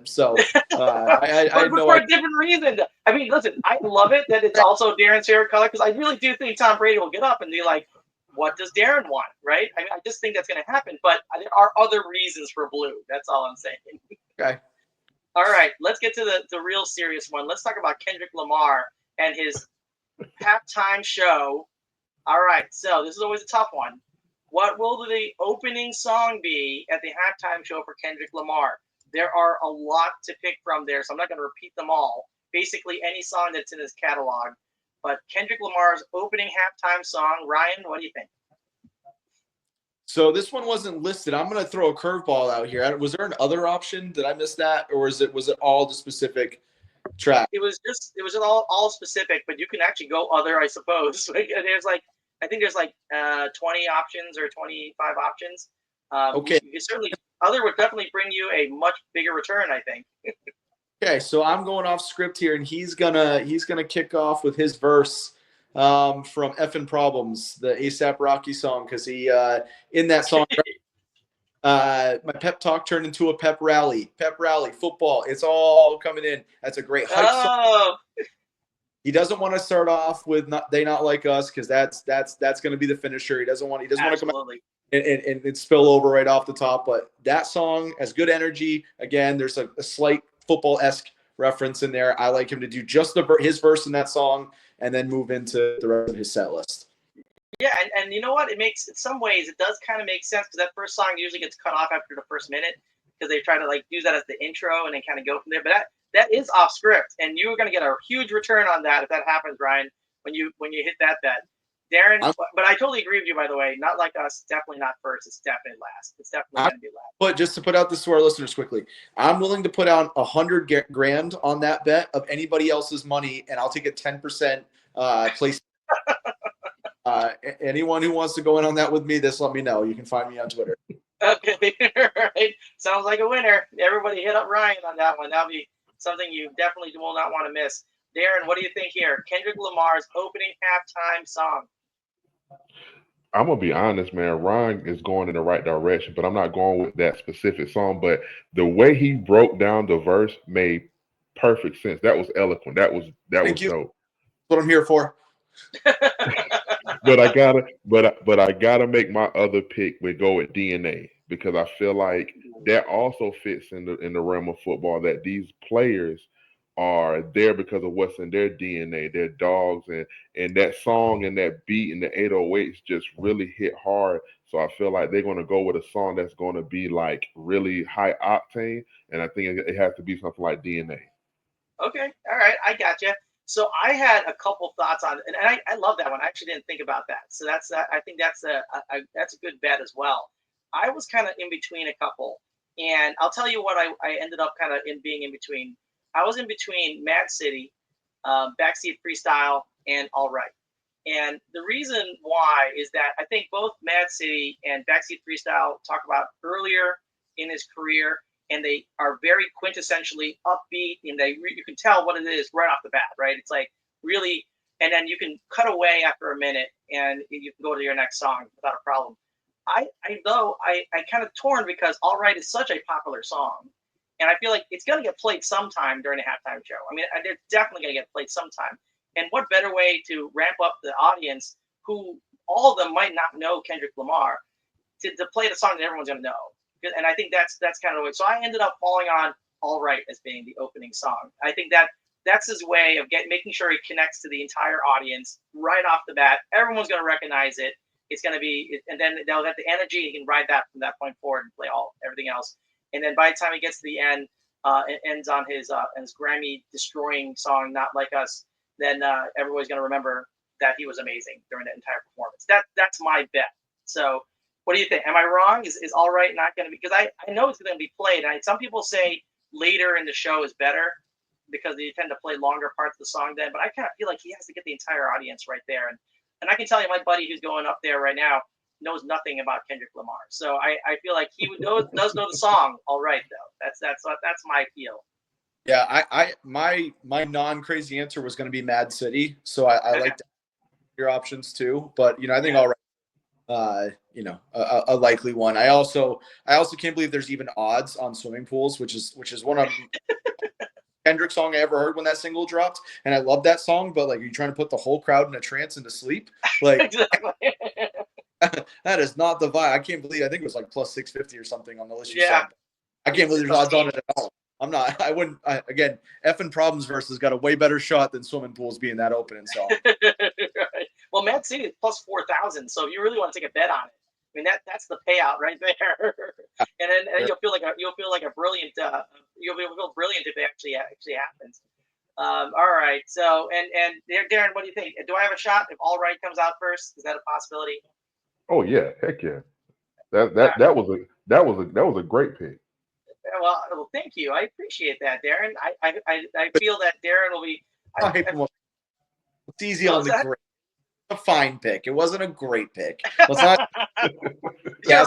So I know for a different reason. I mean, listen, I love it that it's also Darrin's favorite color, because I really do think Tom Brady will get up and be like, "What does Darrin want?" Right? I mean, I just think that's going to happen. But there are other reasons for blue. That's all I'm saying. Okay. All right, let's get to the real serious one. Let's talk about Kendrick Lamar and his halftime show. All right, so this is always a tough one. What will the opening song be at the halftime show for Kendrick Lamar? There are a lot to pick from there, so I'm not going to repeat them all. Basically, any song that's in his catalog. But Kendrick Lamar's opening halftime song, Ryan, what do you think? So this one wasn't listed. I'm going to throw a curveball out here. Was there an other option? Did I miss that, or was it all the specific track. It was just all specific, but you can actually go other, I suppose. There's like I think there's like 20 options or 25 options. Okay. You certainly other would definitely bring you a much bigger return, I think. Okay, so I'm going off script here, and he's gonna kick off with his verse from Effin' Problems, the ASAP Rocky song, because he in that song. My pep talk turned into a pep rally. Pep rally, football. It's all coming in. That's a great hype song. Oh, He doesn't want to start off with "They Not Like Us" because that's going to be the finisher. He doesn't want to come out and spill over right off the top. But that song has good energy. Again, there's a slight football-esque reference in there. I like him to do just his verse in that song and then move into the rest of his set list. Yeah, and you know what? It makes, in some ways, it does kind of make sense because that first song usually gets cut off after the first minute because they try to like use that as the intro and then kind of go from there. But that is off script, and you're going to get a huge return on that if that happens, Ryan. When you hit that bet, Darrin. But I totally agree with you. By the way, Not Like Us, definitely not first. It's definitely last. It's definitely going to be last. But just to put out this to our listeners quickly, I'm willing to put out $100,000 on that bet of anybody else's money, and I'll take a 10% place. Anyone who wants to go in on that with me, just let me know. You can find me on Twitter. Okay, right. Sounds like a winner. Everybody hit up Ryan on that one. That'll be something you definitely will not want to miss. Darrin, what do you think here? Kendrick Lamar's opening halftime song. I'm gonna be honest, man. Ryan is going in the right direction, but I'm not going with that specific song. But the way he broke down the verse made perfect sense. That was eloquent. That was dope. That's what I'm here for. But I gotta make my other pick with go with DNA because I feel like that also fits in the realm of football that these players are there because of what's in their DNA, their dogs, and that song and that beat and the 808s just really hit hard. So I feel like they're gonna go with a song that's gonna be like really high octane, and I think it has to be something like DNA. Okay, all right, I got you. So I had a couple thoughts on it, and I love that one. I actually didn't think about that. So I think that's a good bet as well. I was kind of in between a couple, and I'll tell you what I ended up kind of being in between. I was in between Mad City, Backseat Freestyle, and All Right. And the reason why is that I think both Mad City and Backseat Freestyle talk about earlier in his career, and they are very quintessentially upbeat, and you can tell what it is right off the bat, right? It's like really, and then you can cut away after a minute, and you can go to your next song without a problem. I kind of torn because All Right is such a popular song, and I feel like it's going to get played sometime during a halftime show. I mean, they're definitely going to get played sometime. And what better way to ramp up the audience, who all of them might not know Kendrick Lamar, to play the song that everyone's going to know? And I think that's kind of the way. So I ended up falling on All Right as being the opening song. I think that's his way of making sure he connects to the entire audience right off the bat. Everyone's going to recognize it. It's going to be, and then they'll have the energy. He can ride that from that point forward and play everything else. And then by the time he gets to the end, it ends on his Grammy destroying song "Not Like Us." Then everybody's going to remember that he was amazing during that entire performance. That's my bet. So what do you think? Am I wrong? Is All Right not going to be? Because I know it's going to be played. Some people say later in the show is better because they tend to play longer parts of the song then. But I kind of feel like he has to get the entire audience right there. And I can tell you, my buddy who's going up there right now knows nothing about Kendrick Lamar. So I feel like he does know the song All Right, though. That's my feel. Yeah, my non-crazy answer was going to be Mad City. So I like your options too. But, I think All Right. A likely one. I also can't believe there's even odds on swimming pools, which is one of Kendrick song I ever heard when that single dropped, and I love that song. But like, you're trying to put the whole crowd in a trance and to sleep, like Exactly. that is not the vibe. I can't believe. I think it was like plus 650 or something on the list you Yeah. said. I can't believe there's odds on it at all. I'm not. I wouldn't. Again, Effin' Problems versus got a way better shot than swimming pools being that opening song. Right. Well, Mad City is plus 4,000. So if you really want to take a bet on it, I mean that's the payout right there. And then you'll feel like a brilliant. You'll feel brilliant if it actually happens. All right. So and Darrin, what do you think? Do I have a shot if All Right comes out first? Is that a possibility? Oh yeah, heck yeah. That was a great pick. Well, thank you. I appreciate that, Darrin. I feel that Darrin will be. It's easy on the great. A fine pick. It wasn't a great pick. Let's not. Yeah,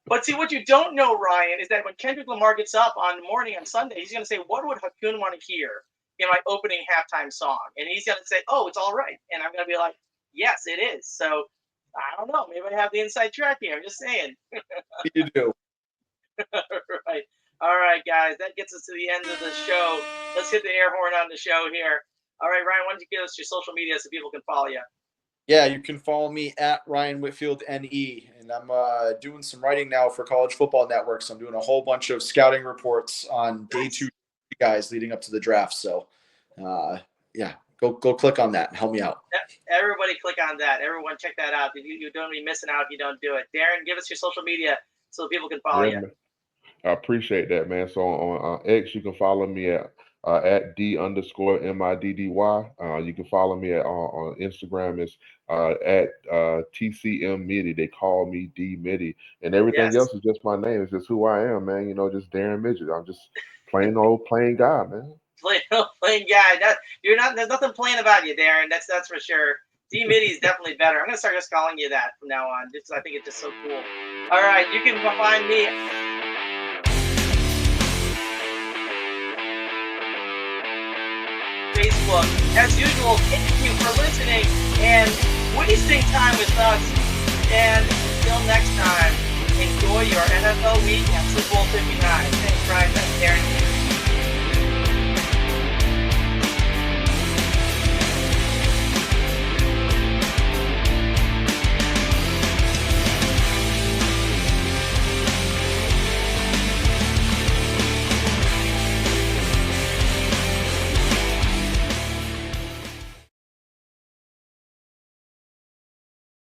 but see, what you don't know, Ryan, is that when Kendrick Lamar gets up on the morning on Sunday, he's going to say, "What would Hakun want to hear in my opening halftime song?" And he's going to say, "Oh, it's all right," and I'm going to be like, "Yes, it is." So I don't know. Maybe I have the inside track here. I'm just saying. You do. Right. All right, guys. That gets us to the end of the show. Let's hit the air horn on the show here. All right, Ryan, why don't you give us your social media so people can follow you? Yeah, you can follow me at Ryan Whitfield NE, and I'm doing some writing now for College Football Network. So I'm doing a whole bunch of scouting reports on day 2 guys leading up to the draft. So, yeah, go click on that and help me out. Everybody click on that. Everyone check that out. You don't be missing out if you don't do it. Darrin, give us your social media so people can follow you. I appreciate that, man. So on X, you can follow me at D_MIDDY. You can follow me on Instagram. It's at TCM Middy. They call me D Middy, and everything else is just my name. It's just who I am, man. You know, just Darrin Midgett. I'm just plain old plain guy, man. Plain guy. You're not. There's nothing plain about you, Darrin. That's for sure. D Middy is definitely better. I'm gonna start just calling you that from now on. I think it's just so cool. All right, you can find me. Facebook. As usual, thank you for listening and wasting time with us. And until next time, enjoy your NFL week at Super Bowl 59. Thanks, Ryan. Thanks, Darrin.